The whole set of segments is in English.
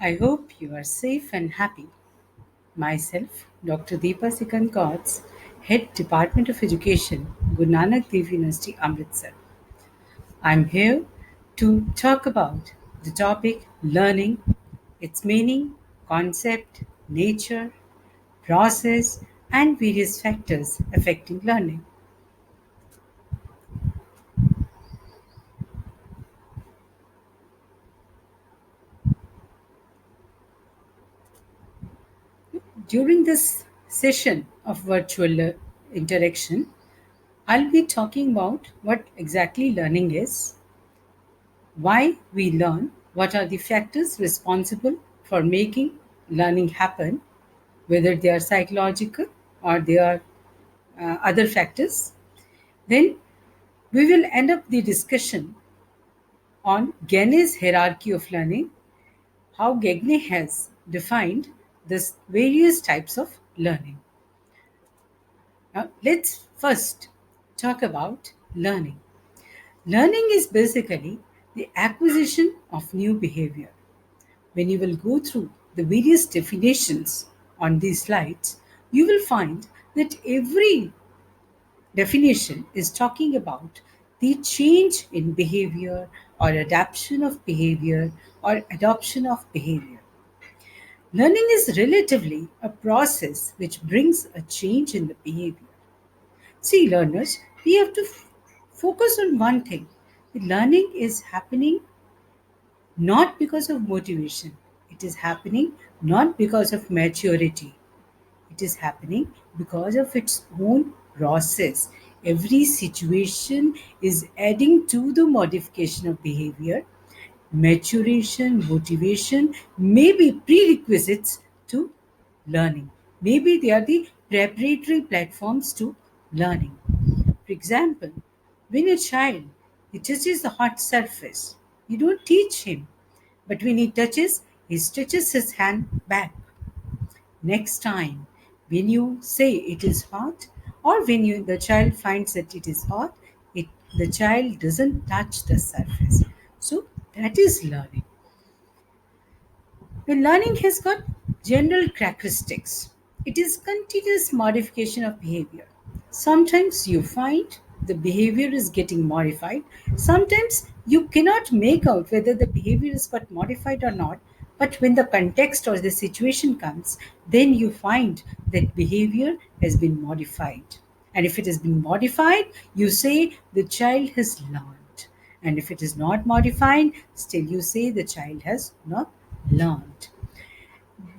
I hope you are safe and happy. Myself, Dr. Deepa Sikand Kauts, Head Department of Education, Guru Nanak Dev University, Amritsar. I'm here to talk about the topic learning, its meaning, concept, nature, process, and various factors affecting learning. During this session of virtual interaction, I'll be talking about what exactly learning is, why we learn, what are the factors responsible for making learning happen, whether they are psychological or they are other factors. Then we will end up the discussion on Gagnè's hierarchy of learning, how Gagne has defined the various types of learning. Now, let's first talk about learning. Learning is basically the acquisition of new behavior. When you will go through the various definitions on these slides, you will find that every definition is talking about the change in behavior or adaptation of behavior or adoption of behavior. Learning is relatively a process which brings a change in the behavior. See, learners, we have to focus on one thing. The learning is happening not because of motivation, it is happening not because of maturity, it is happening because of its own process. Every situation is adding to the modification of behavior. Maturation, motivation may be prerequisites to learning. Maybe they are the preparatory platforms to learning. For example, when a child he touches the hot surface, you don't teach him, but when he stretches his hand back. Next time, when you say it is hot, or when the child finds that it is hot, the child doesn't touch the surface. So that is learning. The learning has got general characteristics. It is continuous modification of behavior. Sometimes you find the behavior is getting modified. Sometimes you cannot make out whether the behavior is got modified or not. But when the context or the situation comes, then you find that behavior has been modified. And if it has been modified, you say the child has learned. And if it is not modified, still you say the child has not learned.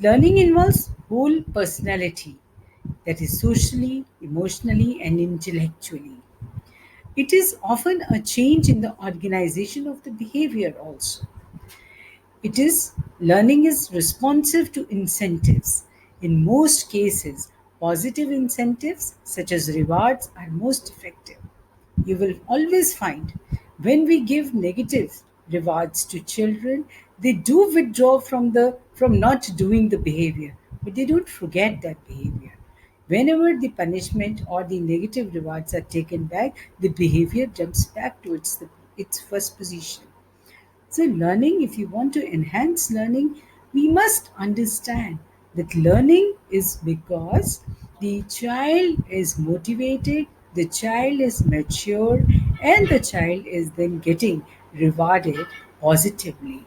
Learning involves whole personality, that is socially, emotionally, and intellectually. It is often a change in the organization of the behavior also. It is learning is responsive to incentives. In most cases, positive incentives such as rewards are most effective. You will always find when we give negative rewards to children, they do withdraw from not doing the behavior, but they don't forget that behavior. Whenever the punishment or the negative rewards are taken back, the behavior jumps back to its first position. So, learning, if you want to enhance learning, we must understand that learning is because the child is motivated, the child is mature, and the child is then getting rewarded positively.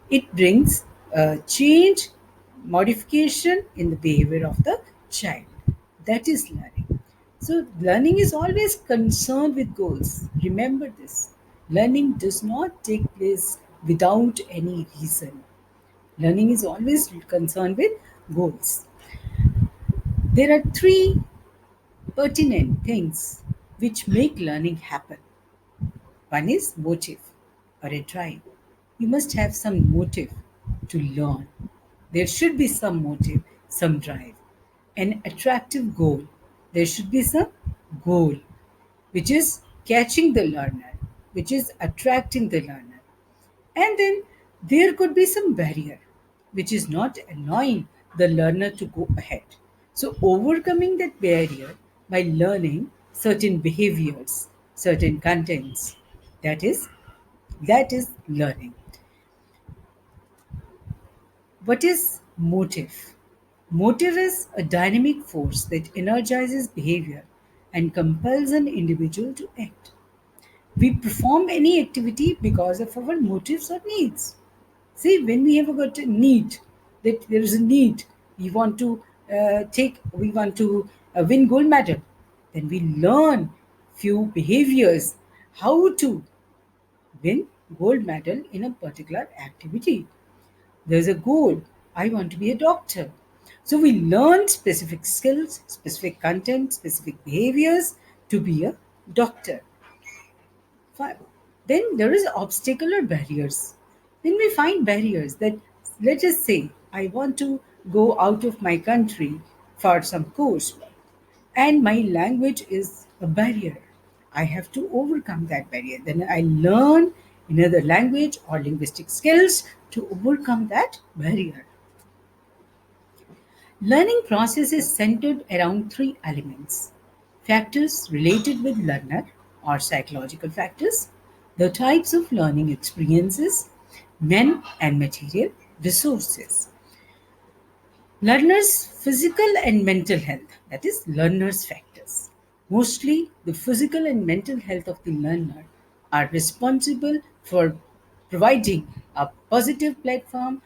It brings a change, modification in the behavior of the child. That is learning. So, learning is always concerned with goals. Remember this. Learning does not take place without any reason. Learning is always concerned with goals. There are three pertinent things which make learning happen. One is motive or a drive. You must have some motive to learn. There should be some motive, some drive. An attractive goal. There should be some goal which is catching the learner, which is attracting the learner. And then there could be some barrier which is not allowing the learner to go ahead. So, overcoming that barrier by learning certain behaviors, certain contents, that is that is learning. What is motive? Motive is a dynamic force that energizes behavior and compels an individual to act. We perform any activity because of our motives or needs. See, when we have got a need, that there is a need, we want to we want to win gold medal, then we learn few behaviors how to win gold medal in a particular activity. There's a goal. I want to be a doctor. So we learn specific skills, specific content, specific behaviors to be a doctor. Fine. Then there is obstacle or barriers. When we find barriers that, let us say, I want to go out of my country for some course and my language is a barrier. I have to overcome that barrier. Then I learn another language or linguistic skills to overcome that barrier. Learning process is centered around three elements: factors related with learner or psychological factors, the types of learning experiences, men and material resources. Learners' physical and mental health, that is, learners' factors. Mostly, the physical and mental health of the learner are responsible for providing a positive platform,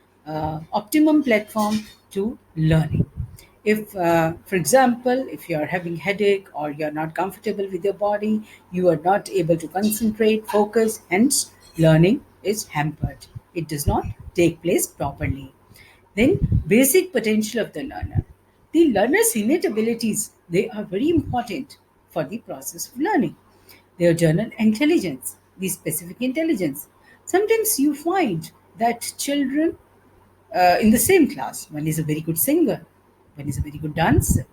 optimum platform to learning. If, for example, if you are having headache or you are not comfortable with your body, you are not able to concentrate, focus, hence learning is hampered. It does not take place properly. Then, basic potential of the learner. The learner's innate abilities, they are very important for the process of learning. Their general intelligence, the specific intelligence. Sometimes you find that children in the same class, one is a very good singer, one is a very good dancer.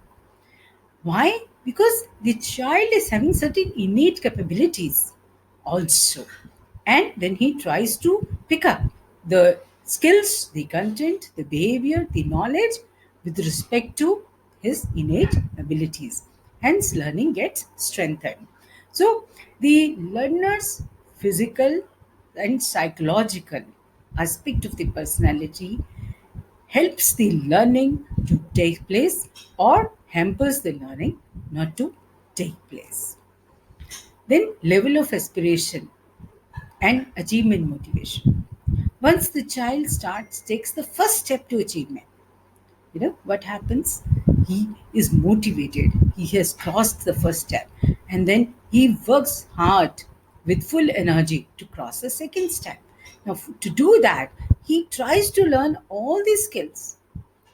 Why? Because the child is having certain innate capabilities also. And then he tries to pick up the skills, the content, the behavior, the knowledge with respect to his innate abilities. Hence, learning gets strengthened. So, the learner's physical and psychological aspect of the personality helps the learning to take place or hampers the learning not to take place. Then, level of aspiration and achievement motivation. Once the child takes the first step to achievement, what happens? He is motivated, he has crossed the first step, and then he works hard with full energy to cross the second step. Now, to do that, he tries to learn all these skills,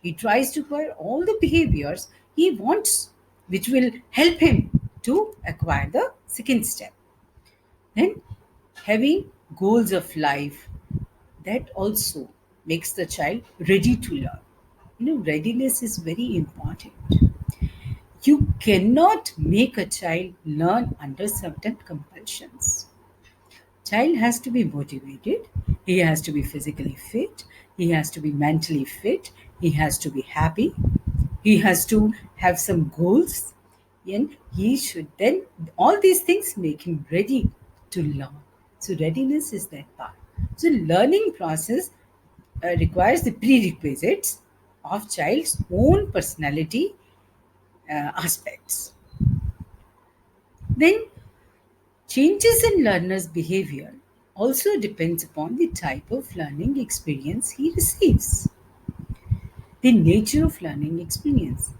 he tries to acquire all the behaviors he wants, which will help him to acquire the second step. Then, having goals of life, that also makes the child ready to learn. Readiness is very important. You cannot make a child learn under certain compulsions. Child has to be motivated, he has to be physically fit, he has to be mentally fit, he has to be happy, he has to have some goals, and he should then, all these things make him ready to learn. So readiness is that part. So learning process requires the prerequisites of child's own personality aspects. Then changes in learner's behavior also depends upon the type of learning experience he receives. The nature of learning experience.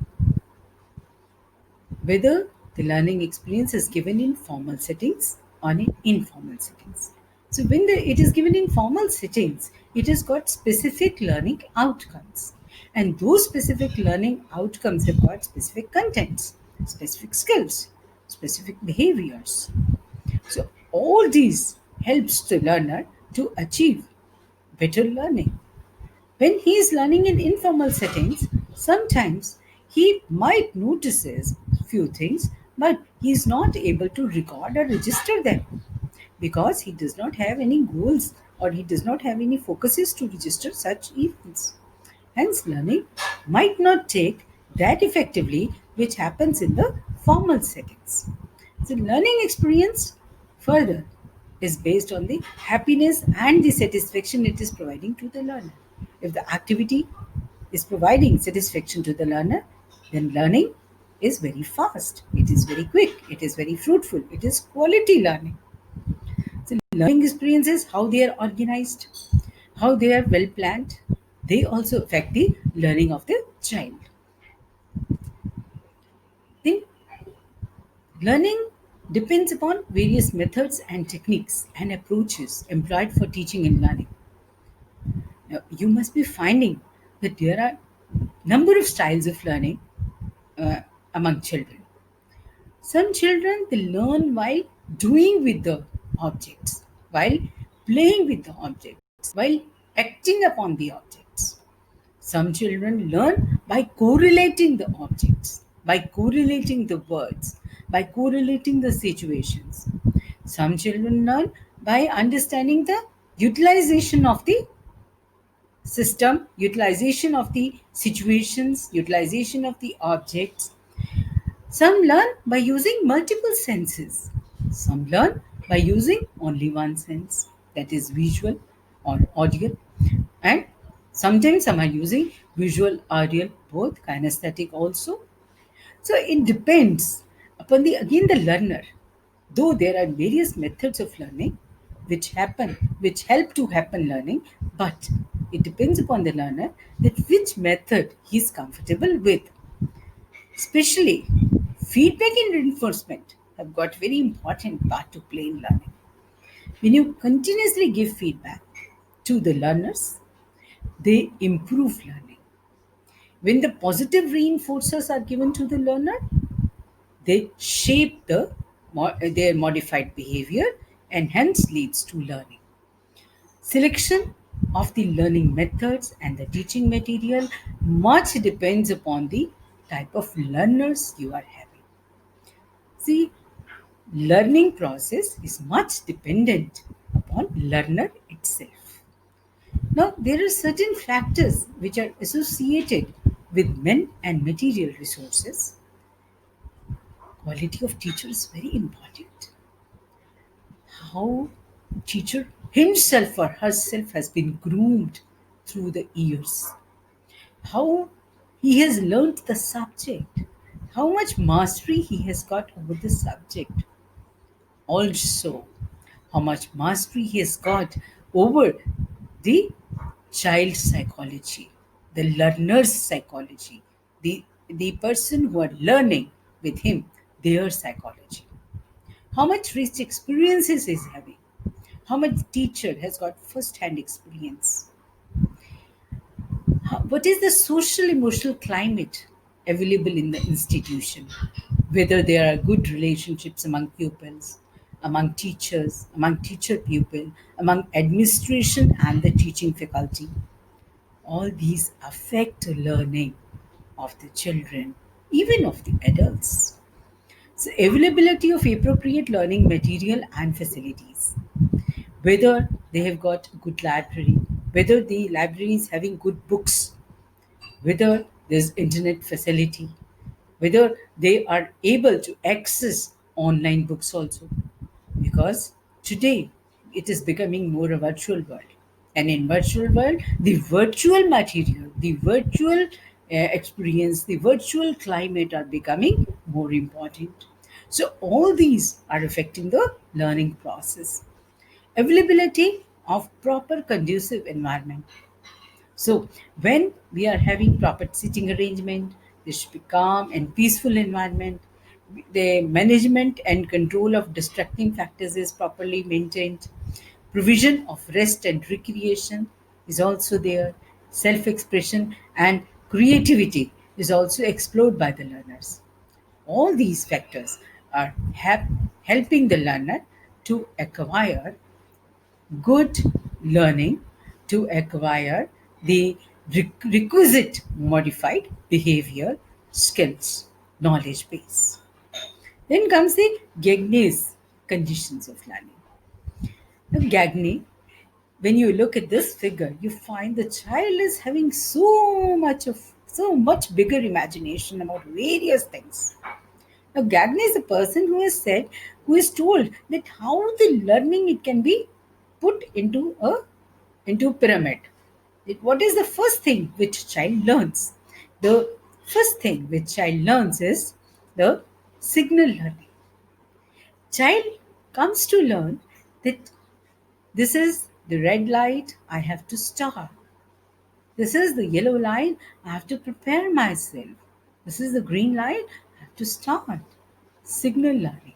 Whether the learning experience is given in formal settings or in informal settings. So when it is given in formal settings, it has got specific learning outcomes. And those specific learning outcomes have got specific contents, specific skills, specific behaviors. So all these helps the learner to achieve better learning. When he is learning in informal settings, sometimes he might notices few things, but he is not able to record or register them because he does not have any goals or he does not have any focuses to register such events. Hence, learning might not take that effectively, which happens in the formal settings. So, learning experience further is based on the happiness and the satisfaction it is providing to the learner. If the activity is providing satisfaction to the learner, then learning is very fast, it is very quick, it is very fruitful, it is quality learning. So, learning experiences, how they are organized, how they are well planned, they also affect the learning of the child. The learning depends upon various methods and techniques and approaches employed for teaching and learning. Now, you must be finding that there are number of styles of learning uh, among children. Some children they learn while doing with the objects, while playing with the objects, while acting upon the objects. Some children learn by correlating the objects, by correlating the words, by correlating the situations. Some children learn by understanding the utilization of the system, utilization of the situations, utilization of the objects. Some learn by using multiple senses. Some learn by using only one sense, that is visual or audio. And sometimes some are using visual, audio, both, kinesthetic also. So it depends upon the again the learner. Though there are various methods of learning which help to happen learning, but it depends upon the learner that which method he is comfortable with. Especially feedback and reinforcement have got very important part to play in learning. When you continuously give feedback to the learners, they improve learning. When the positive reinforcers are given to the learner, they shape their modified behavior and hence leads to learning. Selection of the learning methods and the teaching material much depends upon the type of learners you are having. See, learning process is much dependent upon learner itself. Now, there are certain factors which are associated with men and material resources. Quality of teacher is very important. How teacher himself or herself has been groomed through the years. How he has learned the subject. How much mastery he has got over the subject. Also, how much mastery he has got over the child psychology, the learner's psychology, the person who are learning with him, their psychology. How much rich experiences is having, how much teacher has got first hand experience, what is the social emotional climate available in the institution, whether there are good relationships among pupils, among teachers, among teacher pupil, among administration and the teaching faculty. All these affect learning of the children, even of the adults. So availability of appropriate learning material and facilities, whether they have got good library, whether the library is having good books, whether there's internet facility, whether they are able to access online books also. Because today it is becoming more a virtual world. And in virtual world, the virtual material, the virtual experience, the virtual climate are becoming more important. So all these are affecting the learning process. Availability of proper conducive environment. So when we are having proper sitting arrangement, there should be calm and peaceful environment. The management and control of distracting factors is properly maintained. Provision of rest and recreation is also there. Self-expression and creativity is also explored by the learners. All these factors are helping the learner to acquire good learning, to acquire the requisite modified behavior skills, knowledge base. Then comes the GAGNE'S conditions of learning. Now, GAGNE, when you look at this figure, you find the child is having so much bigger imagination about various things. Now, Gagne is a person who is told that how the learning it can be put into a pyramid. What is the first thing which child learns? The first thing which child learns is the signal learning. Child comes to learn that this is the red light, I have to stop. This is the yellow light, I have to prepare myself. This is the green light, I have to start. Signal learning.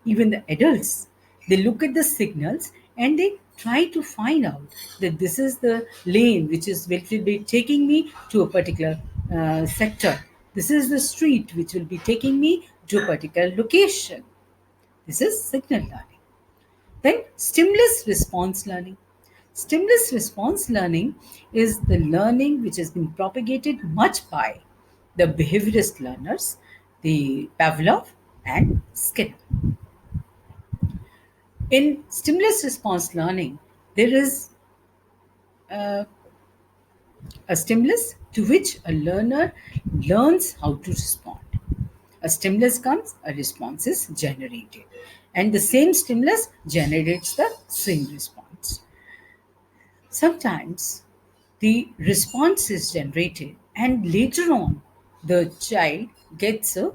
Even the adults, they look at the signals and they try to find out that this is the lane which will be taking me to a particular sector. This is the street which will be taking me to a particular location. This is signal learning. Then stimulus response learning. Stimulus response learning is the learning which has been propagated much by the behaviorist learners, the Pavlov and Skinner. In stimulus response learning, there is a stimulus to which a learner learns how to respond. A stimulus comes, a response is generated, and the same stimulus generates the same response. Sometimes the response is generated, and later on, the child gets a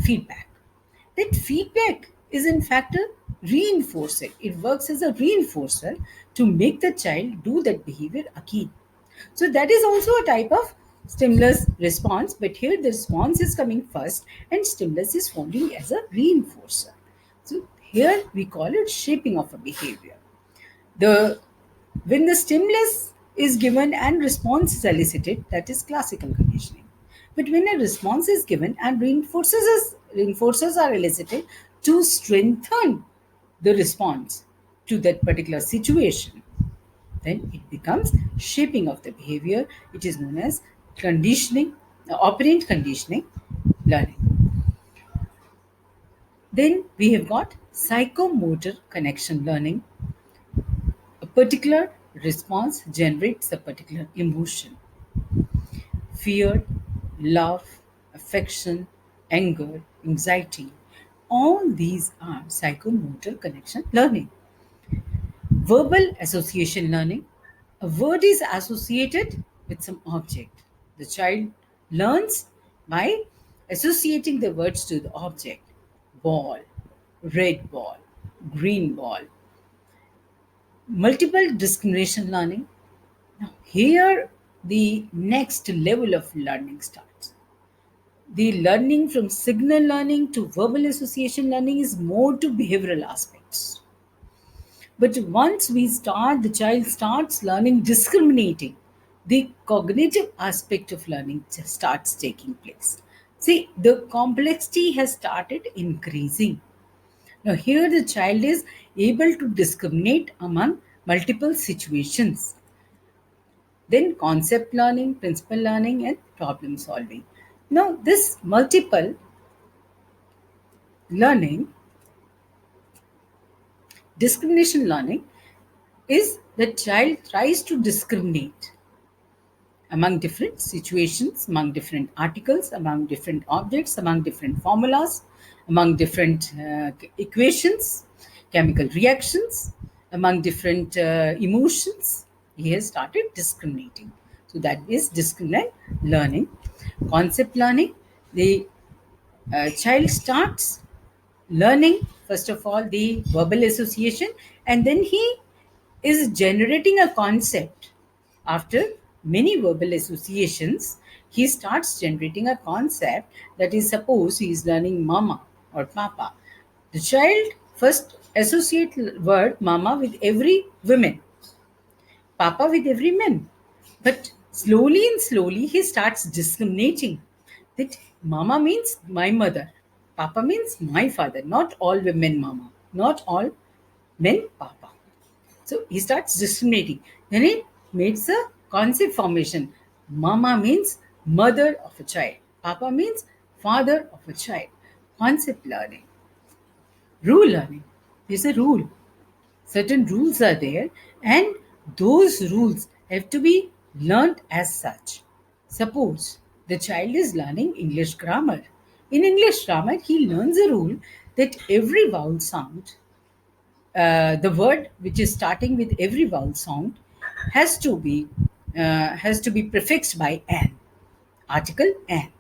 feedback. That feedback is in fact a reinforcer. It works as a reinforcer to make the child do that behavior again. So that is also a type of stimulus response, but here the response is coming first and stimulus is following as a reinforcer. So here we call it shaping of a behavior. When the stimulus is given and response is elicited, that is classical conditioning. But when a response is given and reinforcers are elicited to strengthen the response to that particular situation, then it becomes shaping of the behavior. It is known as conditioning, operant conditioning learning. Then we have got psychomotor connection learning. A particular response generates a particular emotion. Fear, love, affection, anger, anxiety. All these are psychomotor connection learning. Verbal association learning. A word is associated with some object. The child learns by associating the words to the object. Ball, red ball, green ball. Multiple discrimination learning. Now, here the next level of learning starts. The learning from signal learning to verbal association learning is more to behavioral aspects. But once the child starts learning discriminating, the cognitive aspect of learning just starts taking place. See, the complexity has started increasing. Now, here the child is able to discriminate among multiple situations. Then concept learning, principle learning, and problem solving. Now, this multiple learning, discrimination learning, is the child tries to discriminate among different situations, among different articles, among different objects, among different formulas, among different equations, chemical reactions, among different emotions. He has started discriminating. So that is discriminant learning. Concept learning, the child starts learning, first of all, the verbal association, and then he is generating a concept. After many verbal associations, he starts generating a concept. That is, suppose he is learning mama or papa. The child first associate word mama with every woman, papa with every man. But slowly and slowly he starts discriminating that mama means my mother, papa means my father, not all women mama, not all men papa. So he starts discriminating. Then it makes a concept formation. Mama means mother of a child. Papa means father of a child. Concept learning. Rule learning. There's a rule. Certain rules are there, and those rules have to be learnt as such. Suppose the child is learning English grammar. In English grammar, he learns a rule that every vowel sound, the word which is starting with every vowel sound, has to be has to be prefixed by an, article an.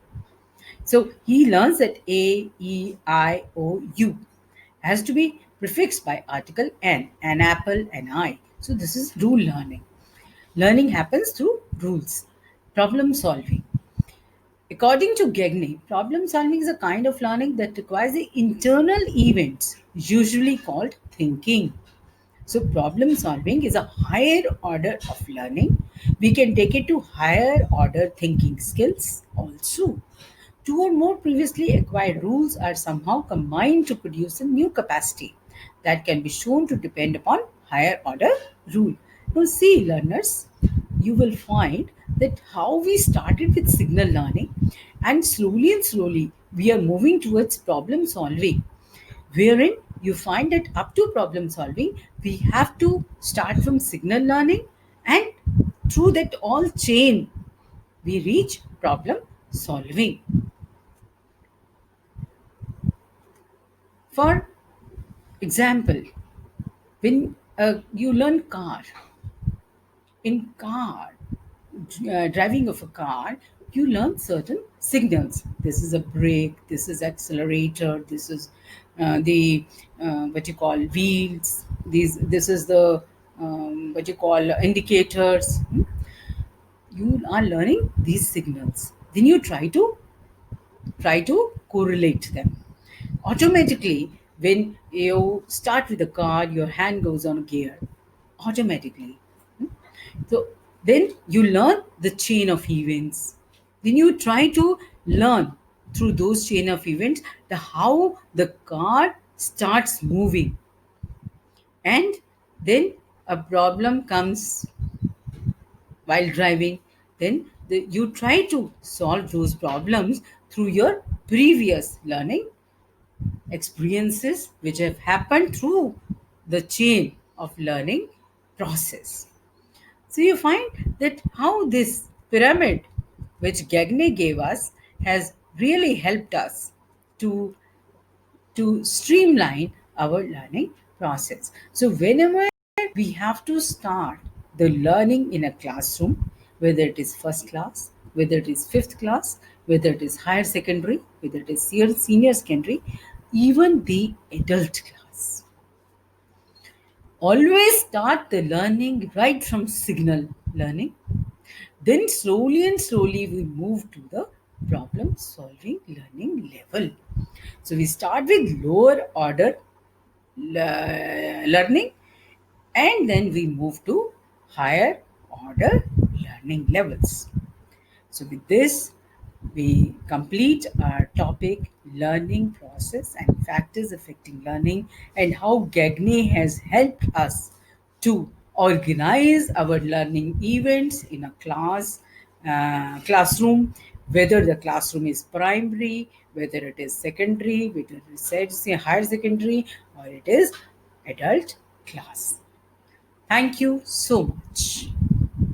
So he learns that A, E, I, O, U has to be prefixed by article an apple, an eye. So this is rule learning. Learning happens through rules. Problem solving. According to Gagne, problem solving is a kind of learning that requires the internal events, usually called thinking. So, problem solving is a higher order of learning. We can take it to higher order thinking skills also. Two or more previously acquired rules are somehow combined to produce a new capacity that can be shown to depend upon higher order rule. Now, see, learners, you will find that how we started with signal learning and slowly we are moving towards problem solving, wherein you find that up to problem solving we have to start from signal learning, and through that all chain we reach problem solving. For example, when you learn car, in car, driving of a car, you learn certain signals. This is a brake, this is accelerator, this is the what you call wheels, this is the what you call indicators. You are learning these signals, then you try to correlate them automatically. When you start with the car, your hand goes on gear automatically. So then you learn the chain of events. Then you try to learn through those chain of events the how the car starts moving, and then a problem comes while driving. Then you try to solve those problems through your previous learning experiences which have happened through the chain of learning process. So you find that how this pyramid, which Gagne gave us, has really helped us to, to streamline our learning process. So whenever we have to start the learning in a classroom, whether it is first class, whether it is fifth class, whether it is higher secondary, whether it is senior secondary, even the adult class, always start the learning right from signal learning. Then slowly we move to the problem solving learning level. So we start with lower order learning, and then we move to higher order learning levels. So, with this, we complete our topic learning process and factors affecting learning, and how Gagne has helped us to organize our learning events in a classroom, whether the classroom is primary, whether it is secondary, whether it is higher secondary, or it is adult class. Thank you so much.